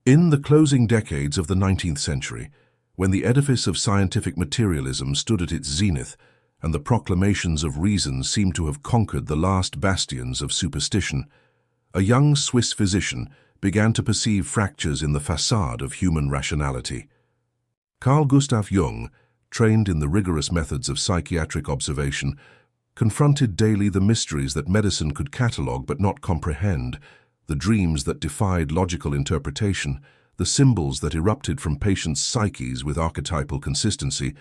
In the closing decades of the 19th century, when the edifice of scientific materialism stood at its zenith and the proclamations of reason seemed to have conquered the last bastions of superstition, a young Swiss physician began to perceive fractures in the facade of human rationality. Carl Gustav Jung, trained in the rigorous methods of psychiatric observation, confronted daily the mysteries that medicine could catalogue but not comprehend, the dreams that defied logical interpretation, the symbols that erupted from patients' psyches with archetypal consistency,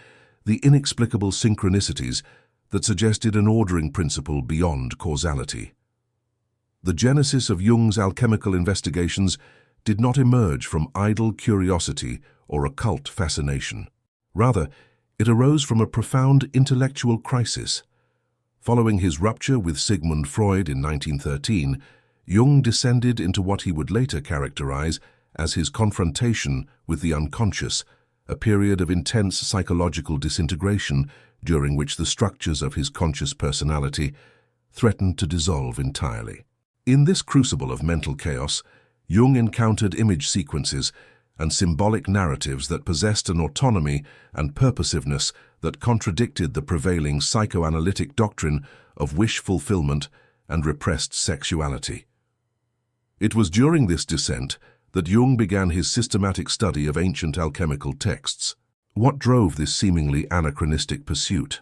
the inexplicable synchronicities that suggested an ordering principle beyond causality. The genesis of Jung's alchemical investigations did not emerge from idle curiosity or occult fascination. Rather, it arose from a profound intellectual crisis. Following his rupture with Sigmund Freud in 1913, Jung descended into what he would later characterize as his confrontation with the unconscious, a period of intense psychological disintegration during which the structures of his conscious personality threatened to dissolve entirely. In this crucible of mental chaos, Jung encountered image sequences and symbolic narratives that possessed an autonomy and purposiveness that contradicted the prevailing psychoanalytic doctrine of wish fulfillment and repressed sexuality. It was during this descent that Jung began his systematic study of ancient alchemical texts. What drove this seemingly anachronistic pursuit?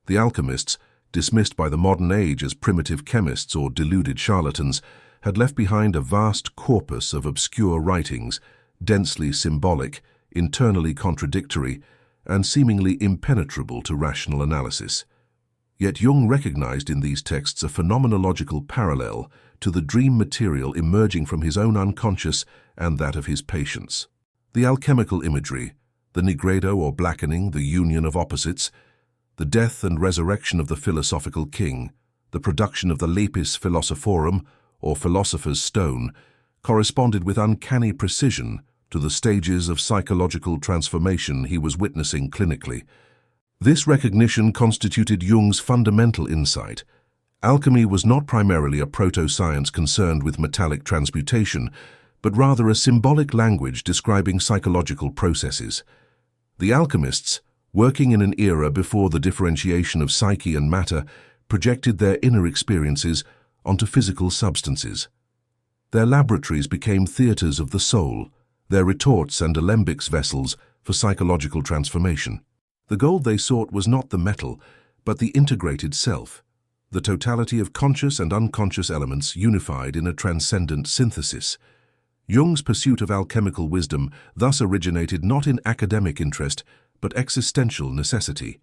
The alchemists, dismissed by the modern age as primitive chemists or deluded charlatans, had left behind a vast corpus of obscure writings, densely symbolic, internally contradictory, and seemingly impenetrable to rational analysis. Yet Jung recognized in these texts a phenomenological parallel to the dream material emerging from his own unconscious and that of his patients. The alchemical imagery, the Nigredo or blackening, the union of opposites, the death and resurrection of the philosophical king, the production of the lapis philosophorum, or philosopher's stone, corresponded with uncanny precision to the stages of psychological transformation he was witnessing clinically. This recognition constituted Jung's fundamental insight. Alchemy was not primarily a proto-science concerned with metallic transmutation, but rather a symbolic language describing psychological processes. The alchemists, working in an era before the differentiation of psyche and matter, projected their inner experiences onto physical substances. Their laboratories became theaters of the soul, their retorts and alembics vessels for psychological transformation. The goal they sought was not the metal, but the integrated self, the totality of conscious and unconscious elements unified in a transcendent synthesis. Jung's pursuit of alchemical wisdom thus originated not in academic interest, but existential necessity.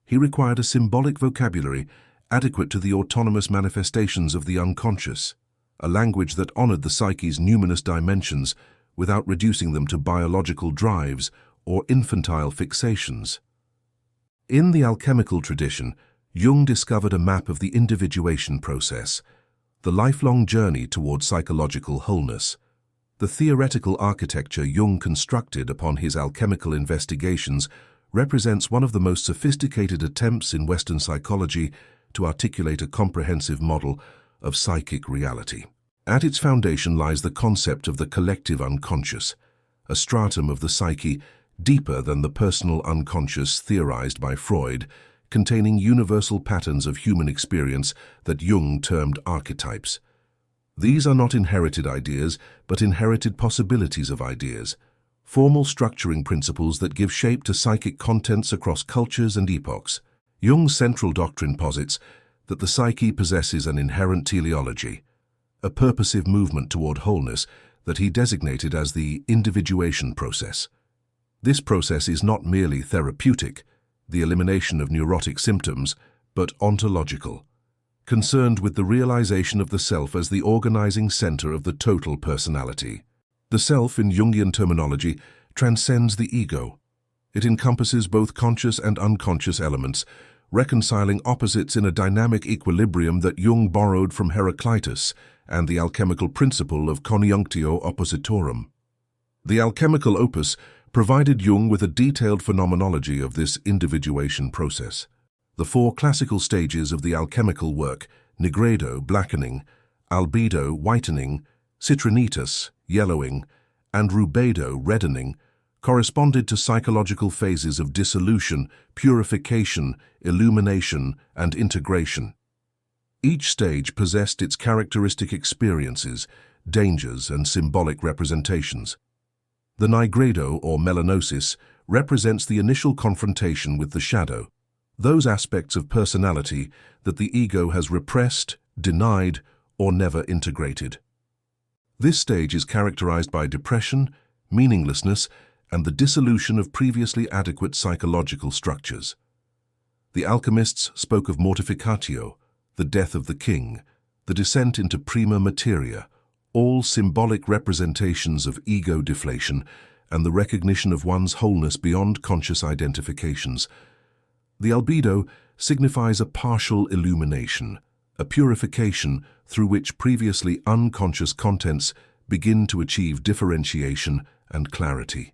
He required a symbolic vocabulary adequate to the autonomous manifestations of the unconscious, a language that honored the psyche's numinous dimensions without reducing them to biological drives or infantile fixations. In the alchemical tradition, Jung discovered a map of the individuation process, the lifelong journey toward psychological wholeness. The theoretical architecture Jung constructed upon his alchemical investigations represents one of the most sophisticated attempts in Western psychology to articulate a comprehensive model of psychic reality. At its foundation lies the concept of the collective unconscious, a stratum of the psyche deeper than the personal unconscious theorized by Freud, containing universal patterns of human experience that Jung termed archetypes. These are not inherited ideas, but inherited possibilities of ideas, formal structuring principles that give shape to psychic contents across cultures and epochs. Jung's central doctrine posits that the psyche possesses an inherent teleology, a purposive movement toward wholeness that he designated as the individuation process. This process is not merely therapeutic, the elimination of neurotic symptoms, but ontological, concerned with the realization of the self as the organizing center of the total personality. The self, in Jungian terminology, transcends the ego. It encompasses both conscious and unconscious elements, reconciling opposites in a dynamic equilibrium that Jung borrowed from Heraclitus and the alchemical principle of conjunctio oppositorum. The alchemical opus provided Jung with a detailed phenomenology of this individuation process. The four classical stages of the alchemical work, Nigredo, blackening, albedo, whitening, citrinitas, yellowing, and rubedo, reddening, corresponded to psychological phases of dissolution, purification, illumination, and integration. Each stage possessed its characteristic experiences, dangers, and symbolic representations. The Nigredo, or melanosis, represents the initial confrontation with the shadow, those aspects of personality that the ego has repressed, denied, or never integrated. This stage is characterized by depression, meaninglessness, and the dissolution of previously adequate psychological structures. The alchemists spoke of mortificatio, the death of the king, the descent into prima materia, all symbolic representations of ego deflation and the recognition of one's wholeness beyond conscious identifications. The albedo signifies a partial illumination, a purification through which previously unconscious contents begin to achieve differentiation and clarity.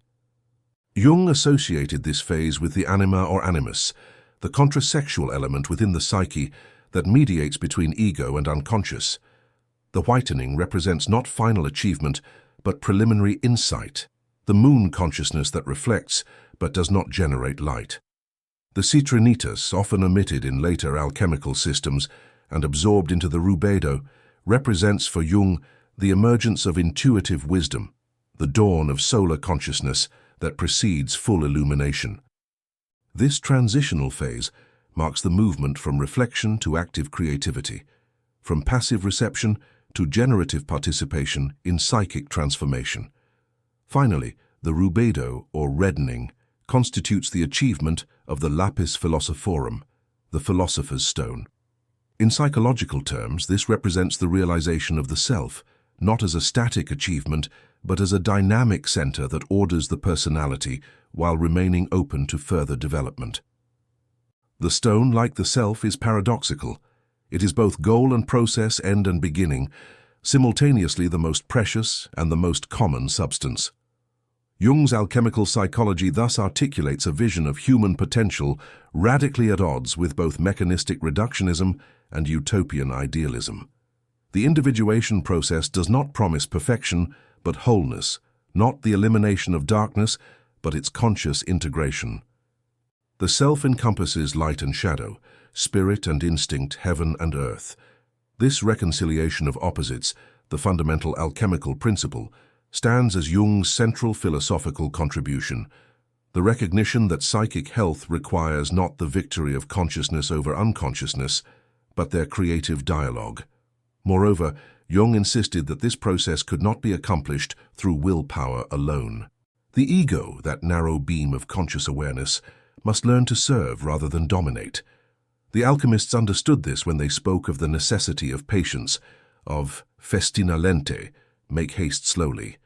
Jung associated this phase with the anima or animus, the contrasexual element within the psyche that mediates between ego and unconscious. The whitening represents not final achievement, but preliminary insight, the moon consciousness that reflects but does not generate light. The citrinitas, often omitted in later alchemical systems and absorbed into the rubedo, represents for Jung the emergence of intuitive wisdom, the dawn of solar consciousness that precedes full illumination. This transitional phase marks the movement from reflection to active creativity, from passive reception to generative participation in psychic transformation. Finally, the rubedo, or reddening, constitutes the achievement of the lapis philosophorum, the philosopher's stone. In psychological terms, this represents the realization of the self, not as a static achievement, but as a dynamic center that orders the personality while remaining open to further development. The stone, like the self, is paradoxical. It is both goal and process, end and beginning, simultaneously the most precious and the most common substance. Jung's alchemical psychology thus articulates a vision of human potential radically at odds with both mechanistic reductionism and utopian idealism. The individuation process does not promise perfection, but wholeness, not the elimination of darkness, but its conscious integration. The self encompasses light and shadow, spirit and instinct, heaven and earth. This reconciliation of opposites, the fundamental alchemical principle, stands as Jung's central philosophical contribution, the recognition that psychic health requires not the victory of consciousness over unconsciousness, but their creative dialogue. Moreover, Jung insisted that this process could not be accomplished through willpower alone. The ego, that narrow beam of conscious awareness, must learn to serve rather than dominate. The alchemists understood this when they spoke of the necessity of patience, of festina lente, make haste slowly,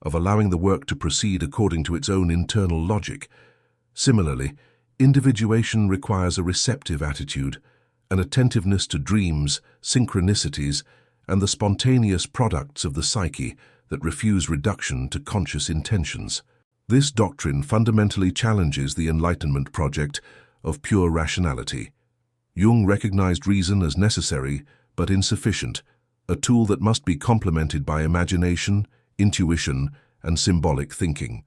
of allowing the work to proceed according to its own internal logic. Similarly, individuation requires a receptive attitude, an attentiveness to dreams, synchronicities, and the spontaneous products of the psyche that refuse reduction to conscious intentions. This doctrine fundamentally challenges the Enlightenment project of pure rationality. Jung recognized reason as necessary but insufficient, a tool that must be complemented by imagination, intuition, and symbolic thinking.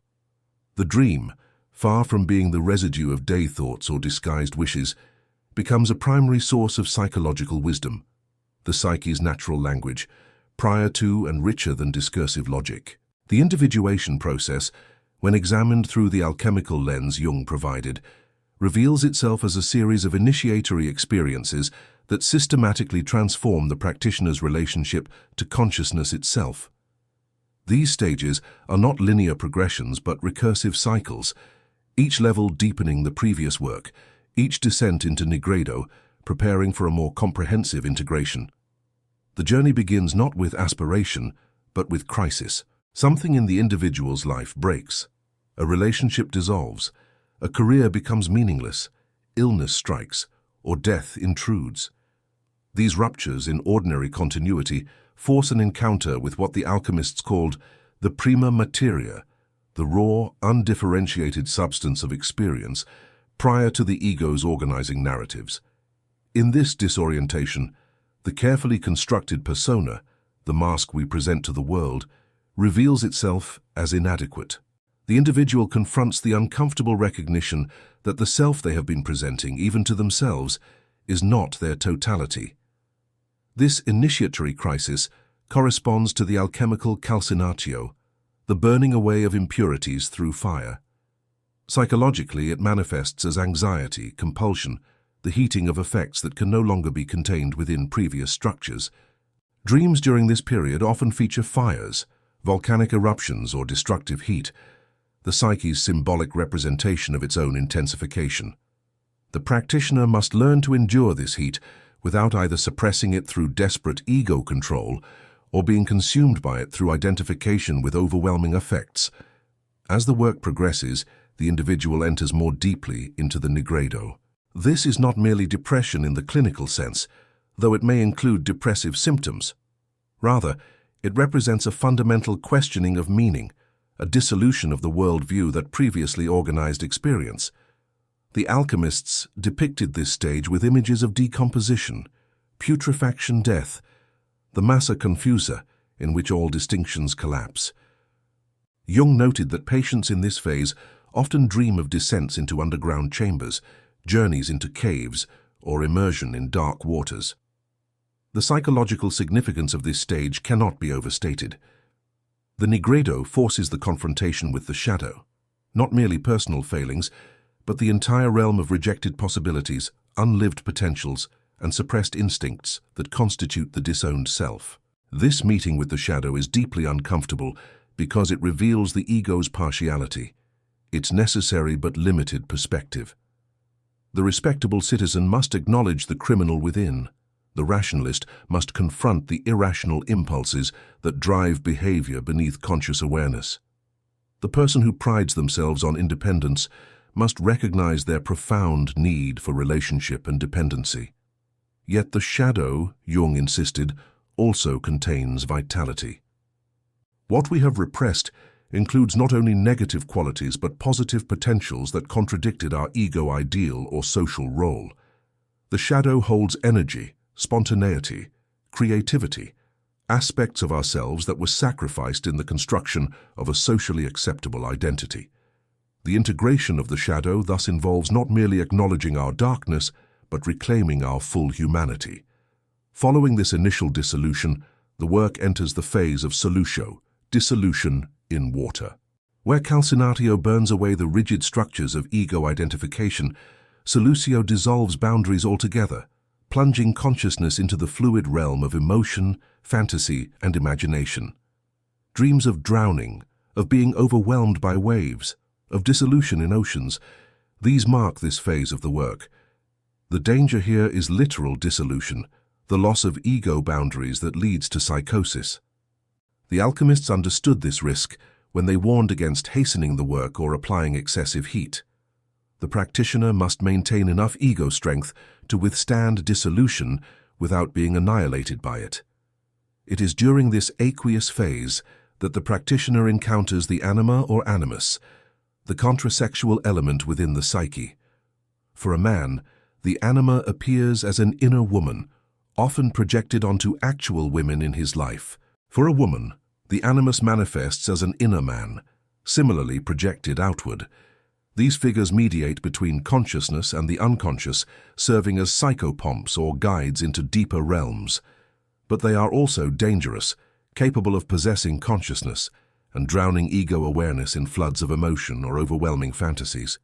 The dream, far from being the residue of day thoughts or disguised wishes, becomes a primary source of psychological wisdom, the psyche's natural language, prior to and richer than discursive logic. The individuation process, when examined through the alchemical lens Jung provided, reveals itself as a series of initiatory experiences that systematically transform the practitioner's relationship to consciousness itself. These stages are not linear progressions but recursive cycles, each level deepening the previous work, each descent into Nigredo, preparing for a more comprehensive integration. The journey begins not with aspiration, but with crisis. Something in the individual's life breaks. A relationship dissolves. A career becomes meaningless. Illness strikes, or death intrudes. These ruptures in ordinary continuity force an encounter with what the alchemists called the prima materia, the raw, undifferentiated substance of experience, prior to the ego's organizing narratives. In this disorientation, the carefully constructed persona, the mask we present to the world, reveals itself as inadequate. The individual confronts the uncomfortable recognition that the self they have been presenting, even to themselves, is not their totality. This initiatory crisis corresponds to the alchemical calcinatio, the burning away of impurities through fire. Psychologically, it manifests as anxiety, compulsion, the heating of effects that can no longer be contained within previous structures. Dreams during this period often feature fires, volcanic eruptions, or destructive heat, the psyche's symbolic representation of its own intensification. The practitioner must learn to endure this heat without either suppressing it through desperate ego control or being consumed by it through identification with overwhelming effects. As the work progresses, the individual enters more deeply into the Nigredo. This is not merely depression in the clinical sense, though it may include depressive symptoms. Rather, it represents a fundamental questioning of meaning, a dissolution of the worldview that previously organized experience. The alchemists depicted this stage with images of decomposition, putrefaction, death, the massa confusa, in which all distinctions collapse. Jung noted that patients in this phase often dream of descents into underground chambers, journeys into caves, or immersion in dark waters. The psychological significance of this stage cannot be overstated. The Nigredo forces the confrontation with the shadow, not merely personal failings, but the entire realm of rejected possibilities, unlived potentials, and suppressed instincts that constitute the disowned self. This meeting with the shadow is deeply uncomfortable because it reveals the ego's partiality, its necessary but limited perspective. The respectable citizen must acknowledge the criminal within. The rationalist must confront the irrational impulses that drive behavior beneath conscious awareness. The person who prides themselves on independence must recognize their profound need for relationship and dependency. Yet the shadow, Jung insisted, also contains vitality. What we have repressed includes not only negative qualities but positive potentials that contradicted our ego ideal or social role. The shadow holds energy, spontaneity, creativity, aspects of ourselves that were sacrificed in the construction of a socially acceptable identity. The integration of the shadow thus involves not merely acknowledging our darkness, but reclaiming our full humanity. Following this initial dissolution, the work enters the phase of solutio, dissolution in water. Where calcinatio burns away the rigid structures of ego identification, solutio dissolves boundaries altogether, plunging consciousness into the fluid realm of emotion, fantasy, and imagination. Dreams of drowning, of being overwhelmed by waves, of dissolution in oceans, these mark this phase of the work. The danger here is literal dissolution, the loss of ego boundaries that leads to psychosis. The alchemists understood this risk when they warned against hastening the work or applying excessive heat. The practitioner must maintain enough ego strength to withstand dissolution without being annihilated by it. It is during this aqueous phase that the practitioner encounters the anima or animus, the contrasexual element within the psyche. For a man, the anima appears as an inner woman, often projected onto actual women in his life. For a woman, the animus manifests as an inner man, similarly projected outward. These figures mediate between consciousness and the unconscious, serving as psychopomps or guides into deeper realms. But they are also dangerous, capable of possessing consciousness and drowning ego awareness in floods of emotion or overwhelming fantasies.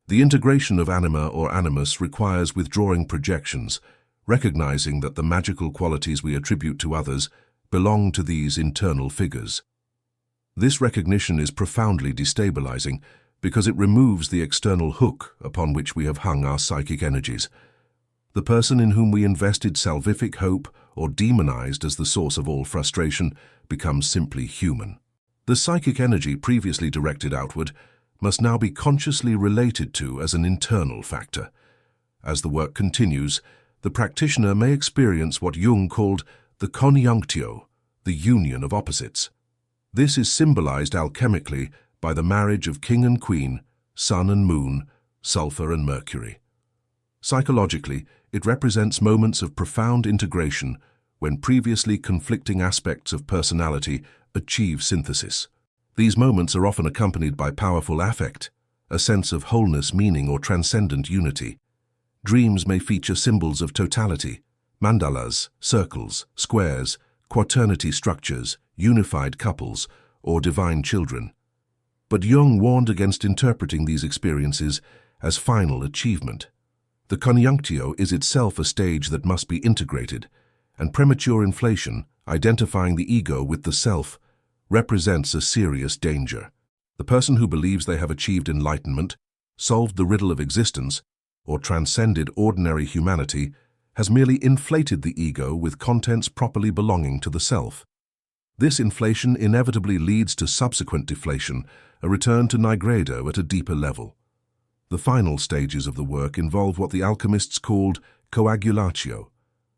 The integration of anima or animus requires withdrawing projections, recognizing that the magical qualities we attribute to others belong to these internal figures. This recognition is profoundly destabilizing because it removes the external hook upon which we have hung our psychic energies. The person in whom we invested salvific hope or demonized as the source of all frustration becomes simply human. The psychic energy previously directed outward must now be consciously related to as an internal factor. As the work continues, the practitioner may experience what Jung called the conjunctio, the union of opposites. This is symbolized alchemically by the marriage of king and queen, sun and moon, sulfur and mercury. Psychologically, it represents moments of profound integration when previously conflicting aspects of personality achieve synthesis. These moments are often accompanied by powerful affect, a sense of wholeness, meaning, or transcendent unity. Dreams may feature symbols of totality, mandalas, circles, squares, quaternity structures, unified couples, or divine children. But Jung warned against interpreting these experiences as final achievement. The conjunctio is itself a stage that must be integrated, and premature inflation, identifying the ego with the self, represents a serious danger. The person who believes they have achieved enlightenment, solved the riddle of existence, or transcended ordinary humanity has merely inflated the ego with contents properly belonging to the self. This inflation inevitably leads to subsequent deflation, a return to Nigredo at a deeper level. The final stages of the work involve what the alchemists called coagulatio,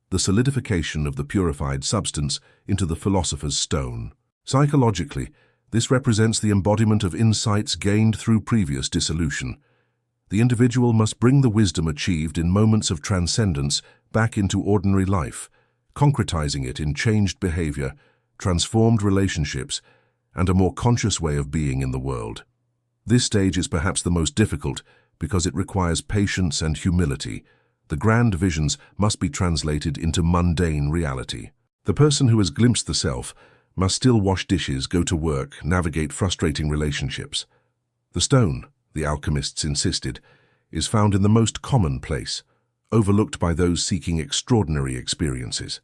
the solidification of the purified substance into the philosopher's stone. Psychologically, this represents the embodiment of insights gained through previous dissolution. The individual must bring the wisdom achieved in moments of transcendence back into ordinary life, concretizing it in changed behavior, transformed relationships, and a more conscious way of being in the world. This stage is perhaps the most difficult because it requires patience and humility. The grand visions must be translated into mundane reality. The person who has glimpsed the self must still wash dishes, go to work, navigate frustrating relationships. The stone, the alchemists insisted, is found in the most common place, overlooked by those seeking extraordinary experiences.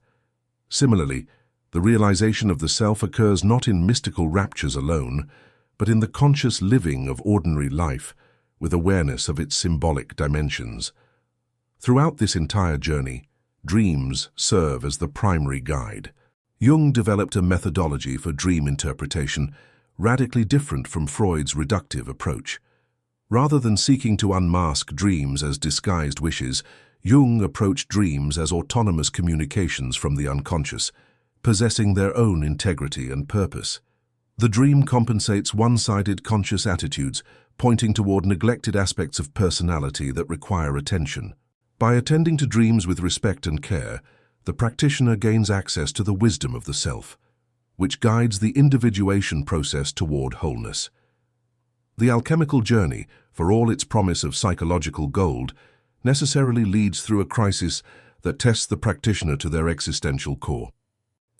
Similarly, the realization of the self occurs not in mystical raptures alone, but in the conscious living of ordinary life, with awareness of its symbolic dimensions. Throughout this entire journey, dreams serve as the primary guide. Jung developed a methodology for dream interpretation radically different from Freud's reductive approach. Rather than seeking to unmask dreams as disguised wishes, Jung approached dreams as autonomous communications from the unconscious, possessing their own integrity and purpose. The dream compensates one-sided conscious attitudes, pointing toward neglected aspects of personality that require attention. By attending to dreams with respect and care, the practitioner gains access to the wisdom of the self, which guides the individuation process toward wholeness. The alchemical journey, for all its promise of psychological gold, necessarily leads through a crisis that tests the practitioner to their existential core.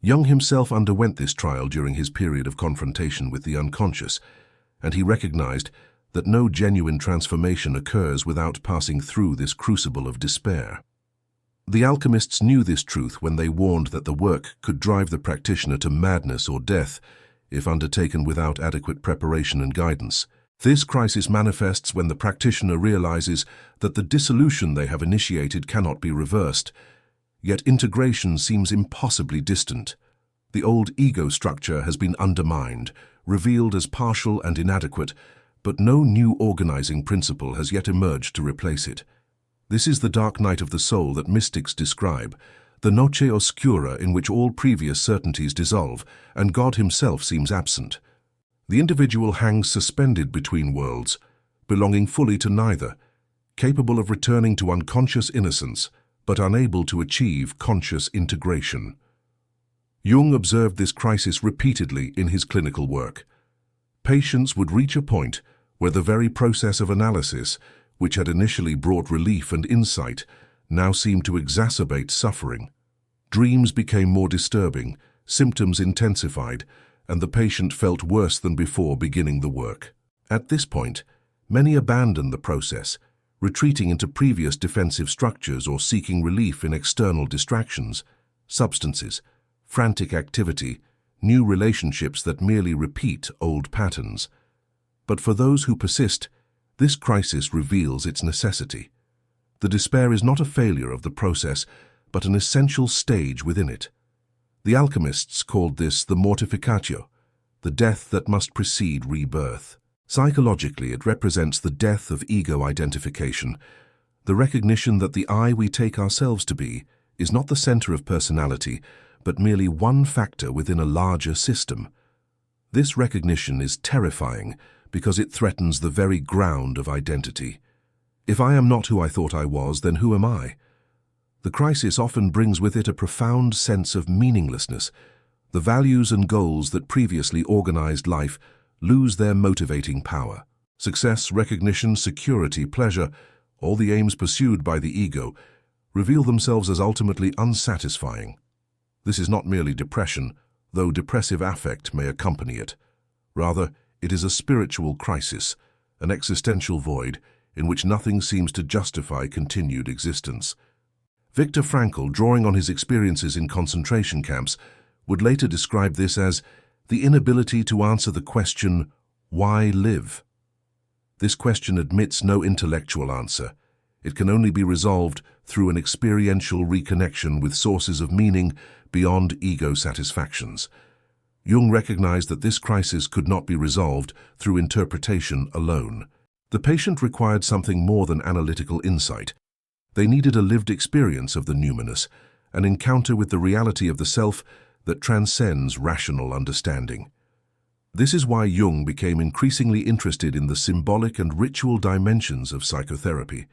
Jung himself underwent this trial during his period of confrontation with the unconscious, and he recognized that no genuine transformation occurs without passing through this crucible of despair. The alchemists knew this truth when they warned that the work could drive the practitioner to madness or death if undertaken without adequate preparation and guidance. This crisis manifests when the practitioner realizes that the dissolution they have initiated cannot be reversed, yet integration seems impossibly distant. The old ego structure has been undermined, revealed as partial and inadequate, but no new organizing principle has yet emerged to replace it. This is the dark night of the soul that mystics describe, the noche oscura in which all previous certainties dissolve and God himself seems absent. The individual hangs suspended between worlds, belonging fully to neither, capable of returning to unconscious innocence, but unable to achieve conscious integration. Jung observed this crisis repeatedly in his clinical work. Patients would reach a point where the very process of analysis, which had initially brought relief and insight, now seemed to exacerbate suffering. Dreams became more disturbing, symptoms intensified, and the patient felt worse than before beginning the work. At this point, many abandoned the process, retreating into previous defensive structures or seeking relief in external distractions, substances, frantic activity, new relationships that merely repeat old patterns. But for those who persist, this crisis reveals its necessity. The despair is not a failure of the process, but an essential stage within it. The alchemists called this the mortificatio, the death that must precede rebirth. Psychologically, it represents the death of ego identification, the recognition that the I we take ourselves to be is not the center of personality, but merely one factor within a larger system. This recognition is terrifying because it threatens the very ground of identity. If I am not who I thought I was, then who am I? The crisis often brings with it a profound sense of meaninglessness. The values and goals that previously organized life lose their motivating power. Success, recognition, security, pleasure, all the aims pursued by the ego, reveal themselves as ultimately unsatisfying. This is not merely depression, though depressive affect may accompany it. Rather, it is a spiritual crisis, an existential void in which nothing seems to justify continued existence. Viktor Frankl, drawing on his experiences in concentration camps, would later describe this as the inability to answer the question, why live? This question admits no intellectual answer. It can only be resolved through an experiential reconnection with sources of meaning beyond ego satisfactions. Jung recognized that this crisis could not be resolved through interpretation alone. The patient required something more than analytical insight. They needed a lived experience of the numinous, an encounter with the reality of the self that transcends rational understanding. This is why Jung became increasingly interested in the symbolic and ritual dimensions of psychotherapy,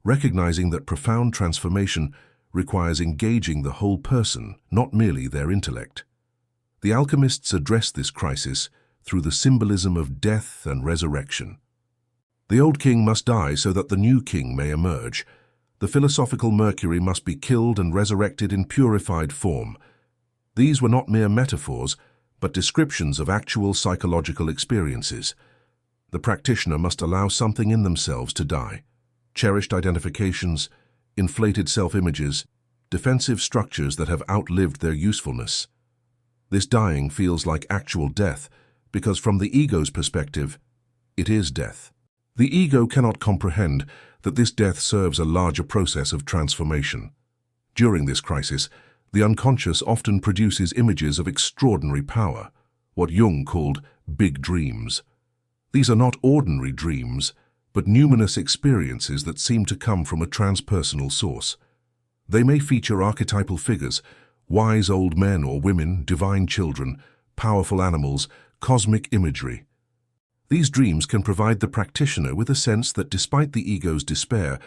recognizing that profound transformation requires engaging the whole person, not merely their intellect. The alchemists addressed this crisis through the symbolism of death and resurrection. The old king must die so that the new king may emerge. The philosophical Mercury must be killed and resurrected in purified form. These were not mere metaphors, but descriptions of actual psychological experiences. The practitioner must allow something in themselves to die. Cherished identifications, inflated self-images, defensive structures that have outlived their usefulness. This dying feels like actual death, because from the ego's perspective, it is death. The ego cannot comprehend that this death serves a larger process of transformation. During this crisis, the unconscious often produces images of extraordinary power, what Jung called big dreams. These are not ordinary dreams, but numinous experiences that seem to come from a transpersonal source. They may feature archetypal figures, wise old men or women, divine children, powerful animals, cosmic imagery. These dreams can provide the practitioner with a sense that despite the ego's despair,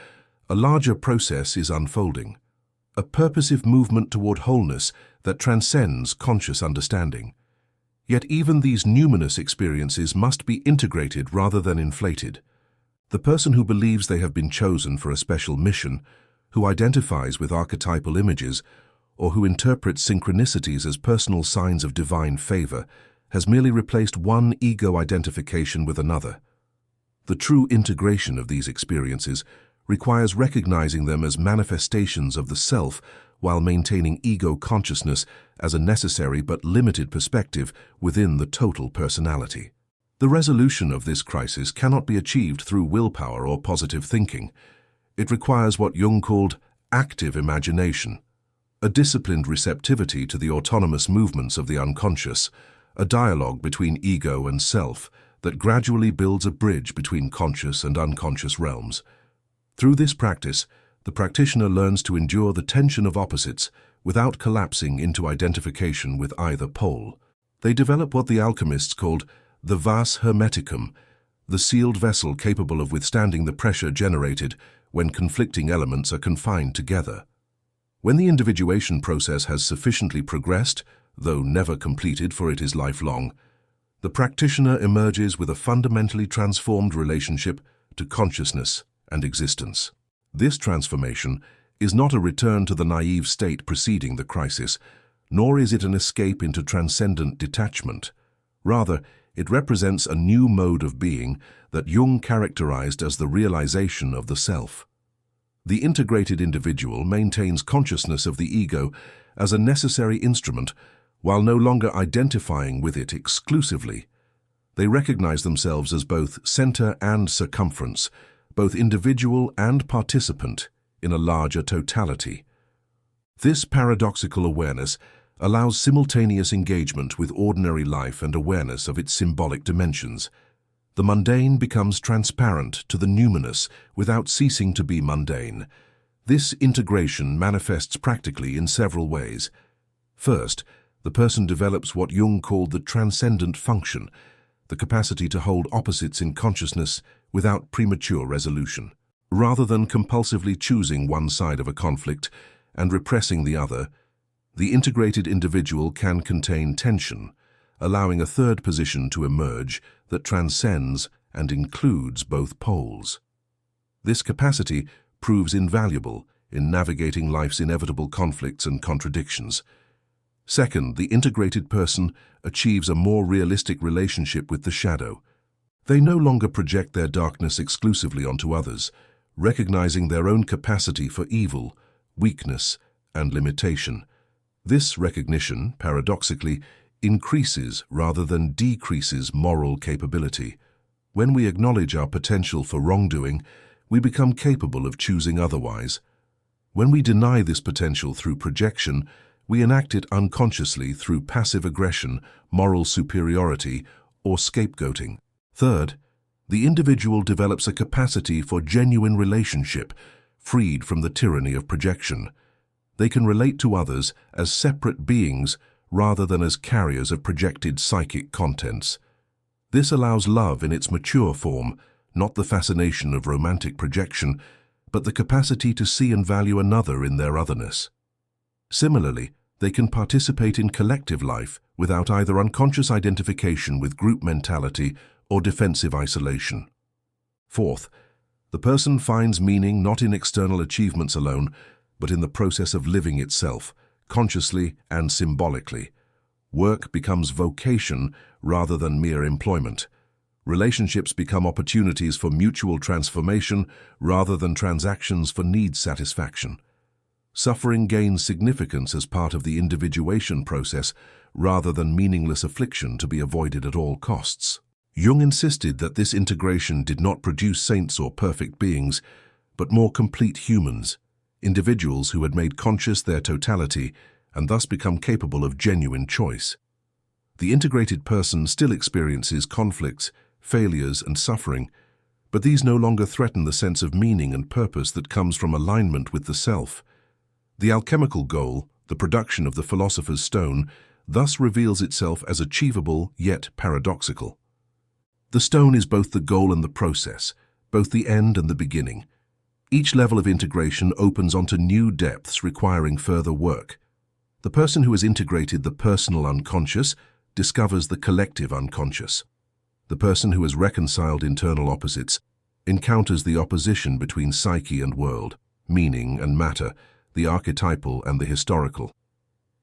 a larger process is unfolding, a purposive movement toward wholeness that transcends conscious understanding. Yet even these numinous experiences must be integrated rather than inflated. The person who believes they have been chosen for a special mission, who identifies with archetypal images, or who interprets synchronicities as personal signs of divine favor, has merely replaced one ego identification with another. The true integration of these experiences requires recognizing them as manifestations of the self while maintaining ego consciousness as a necessary but limited perspective within the total personality. The resolution of this crisis cannot be achieved through willpower or positive thinking. It requires what Jung called active imagination, a disciplined receptivity to the autonomous movements of the unconscious, a dialogue between ego and self that gradually builds a bridge between conscious and unconscious realms. Through this practice, the practitioner learns to endure the tension of opposites without collapsing into identification with either pole. They develop what the alchemists called the vas hermeticum, the sealed vessel capable of withstanding the pressure generated when conflicting elements are confined together. When the individuation process has sufficiently progressed, though never completed for it is lifelong, the practitioner emerges with a fundamentally transformed relationship to consciousness and existence. This transformation is not a return to the naive state preceding the crisis, nor is it an escape into transcendent detachment. Rather, it represents a new mode of being that Jung characterized as the realization of the self. The integrated individual maintains consciousness of the ego as a necessary instrument while no longer identifying with it exclusively. They recognize themselves as both center and circumference, both individual and participant in a larger totality. This paradoxical awareness allows simultaneous engagement with ordinary life and awareness of its symbolic dimensions. The mundane becomes transparent to the numinous without ceasing to be mundane. This integration manifests practically in several ways. First, the person develops what Jung called the transcendent function, the capacity to hold opposites in consciousness without premature resolution. Rather than compulsively choosing one side of a conflict and repressing the other, The integrated individual can contain tension, allowing a third position to emerge that transcends and includes both poles. This capacity proves invaluable in navigating life's inevitable conflicts and contradictions. Second, the integrated person achieves a more realistic relationship with the shadow. They no longer project their darkness exclusively onto others, recognizing their own capacity for evil, weakness, and limitation. This recognition, paradoxically, increases rather than decreases moral capability. When we acknowledge our potential for wrongdoing, we become capable of choosing otherwise. When we deny this potential through projection, we enact it unconsciously through passive aggression, moral superiority, or scapegoating. Third, the individual develops a capacity for genuine relationship, freed from the tyranny of projection. They can relate to others as separate beings rather than as carriers of projected psychic contents. This allows love in its mature form, not the fascination of romantic projection, but the capacity to see and value another in their otherness. Similarly, they can participate in collective life without either unconscious identification with group mentality or defensive isolation. Fourth, the person finds meaning not in external achievements alone, but in the process of living itself, consciously and symbolically. Work becomes vocation rather than mere employment. Relationships become opportunities for mutual transformation rather than transactions for need satisfaction. Suffering gains significance as part of the individuation process rather than meaningless affliction to be avoided at all costs. Jung insisted that this integration did not produce saints or perfect beings, but more complete humans, individuals who had made conscious their totality and thus become capable of genuine choice. The integrated person still experiences conflicts, failures, and suffering, but these no longer threaten the sense of meaning and purpose that comes from alignment with the self. The alchemical goal, the production of the philosopher's stone, thus reveals itself as achievable yet paradoxical. The stone is both the goal and the process, both the end and the beginning. Each level of integration opens onto new depths requiring further work. The person who has integrated the personal unconscious discovers the collective unconscious. The person who has reconciled internal opposites encounters the opposition between psyche and world, meaning and matter, the archetypal and the historical.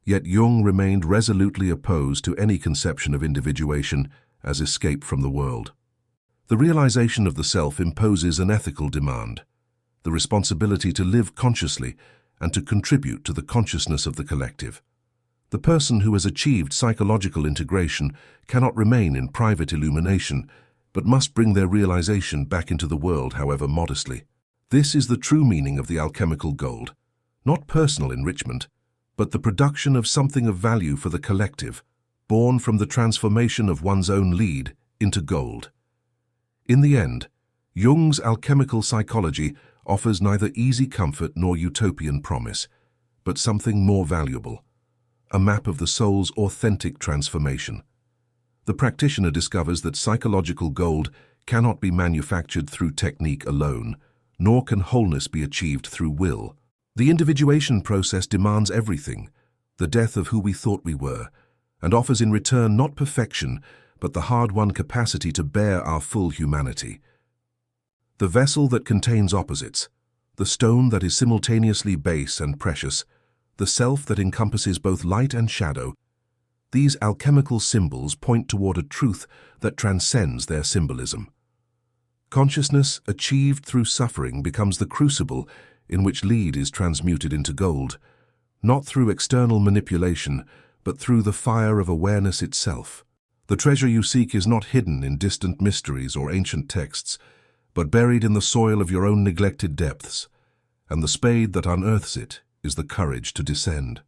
Yet Jung remained resolutely opposed to any conception of individuation as escape from the world. The realization of the self imposes an ethical demand, the responsibility to live consciously and to contribute to the consciousness of the collective. The person who has achieved psychological integration cannot remain in private illumination, but must bring their realization back into the world, however modestly. This is the true meaning of the alchemical gold, not personal enrichment, but the production of something of value for the collective, born from the transformation of one's own lead into gold. In the end, Jung's alchemical psychology offers neither easy comfort nor utopian promise, but something more valuable, a map of the soul's authentic transformation. The practitioner discovers that psychological gold cannot be manufactured through technique alone, nor can wholeness be achieved through will. The individuation process demands everything, the death of who we thought we were, and offers in return not perfection, but the hard-won capacity to bear our full humanity. The vessel that contains opposites, the stone that is simultaneously base and precious, the self that encompasses both light and shadow, these alchemical symbols point toward a truth that transcends their symbolism. Consciousness achieved through suffering becomes the crucible in which lead is transmuted into gold, not through external manipulation, but through the fire of awareness itself. The treasure you seek is not hidden in distant mysteries or ancient texts, but buried in the soil of your own neglected depths, and the spade that unearths it is the courage to descend.